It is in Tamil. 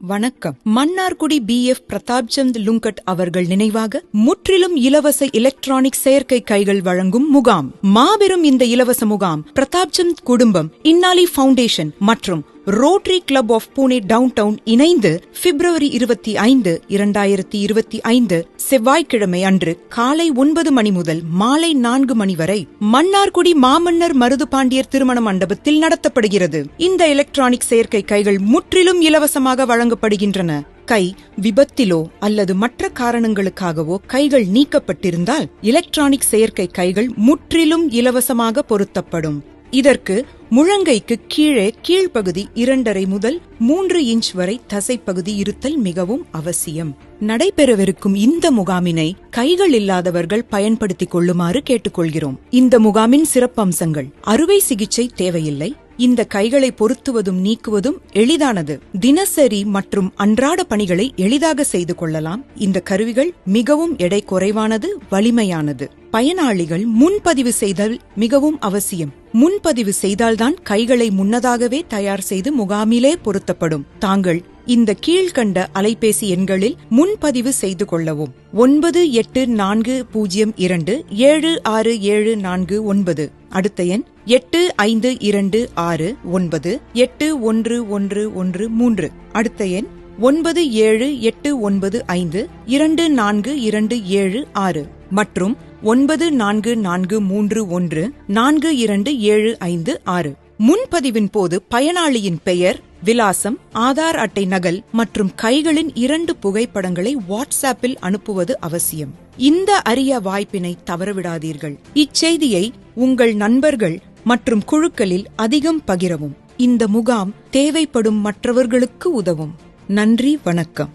வணக்கம். மன்னார்குடி BF பிரதாப்சந்த் லுங்கட் அவர்கள் நினைவாக முற்றிலும் இலவச எலக்ட்ரானிக் செயற்கை கைகள் வழங்கும் முகாம். மாபெரும் இந்த இலவச முகாம் பிரதாப்சந்த் குடும்பம், இன்னாலி ஃபவுண்டேஷன் மற்றும் rotary club of Pune downtown இணைந்து February 25, 2025 செவ்வாய்க்கிழமை அன்று காலை 9 மணி முதல் மாலை 4 மணி வரை மன்னார்குடி மாமன்னர் மருது பாண்டியர் திருமண மண்டபத்தில் நடத்தப்படுகிறது. இந்த எலக்ட்ரானிக் செயற்கை கைகள் முற்றிலும் இலவசமாக வழங்கப்படுகின்றன. கை விபத்திலோ அல்லது மற்ற காரணங்களுக்காகவோ கைகள் நீக்கப்பட்டிருந்தால் எலக்ட்ரானிக் செயற்கை கைகள் முற்றிலும் இலவசமாக பொருத்தப்படும். இதற்கு முழங்கைக்கு கீழே கீழ்ப்பகுதி 2.5 முதல் 3 இன்ச் வரை தசைப்பகுதி இருத்தல் மிகவும் அவசியம். நடைபெறவிருக்கும் இந்த முகாமினை கைகள் இல்லாதவர்கள் பயன்படுத்திக் கொள்ளுமாறு கேட்டுக்கொள்கிறோம். இந்த முகாமின் சிறப்பம்சங்கள்: அறுவை சிகிச்சை தேவையில்லை. இந்த கைகளை பொருத்துவதும் நீக்குவதும் எளிதானது. தினசரி மற்றும் அன்றாட பணிகளை எளிதாக செய்து கொள்ளலாம். இந்த கருவிகள் மிகவும் எடை குறைவானது, வலிமையானது. பயனாளிகள் முன்பதிவு செய்தல் மிகவும் அவசியம். முன்பதிவு செய்தால்தான் கைகளை முன்னதாகவே தயார் செய்து முகாமிலே பொருத்தப்படும். தாங்கள் இந்த கீழ்கண்ட அலைபேசி எண்களில் முன்பதிவு செய்து கொள்ளவும்: 9842767449. அடுத்த எண் 8526981113. அடுத்த எண் 9789524276 மற்றும் 9443142756. முன்பதிவின் போது பயனாளியின் பெயர், விலாசம், ஆதார் அட்டை நகல் மற்றும் கைகளின் 2 புகைப்படங்களை வாட்ஸ்ஆப்பில் அனுப்புவது அவசியம். இந்த அரிய வாய்ப்பினை தவறவிடாதீர்கள். இச்செய்தியை உங்கள் நண்பர்கள் மற்றும் குழுக்களில் அதிகம் பகிரவும். இந்த முகாம் தேவைப்படும் மற்றவர்களுக்கு உதவும். நன்றி, வணக்கம்.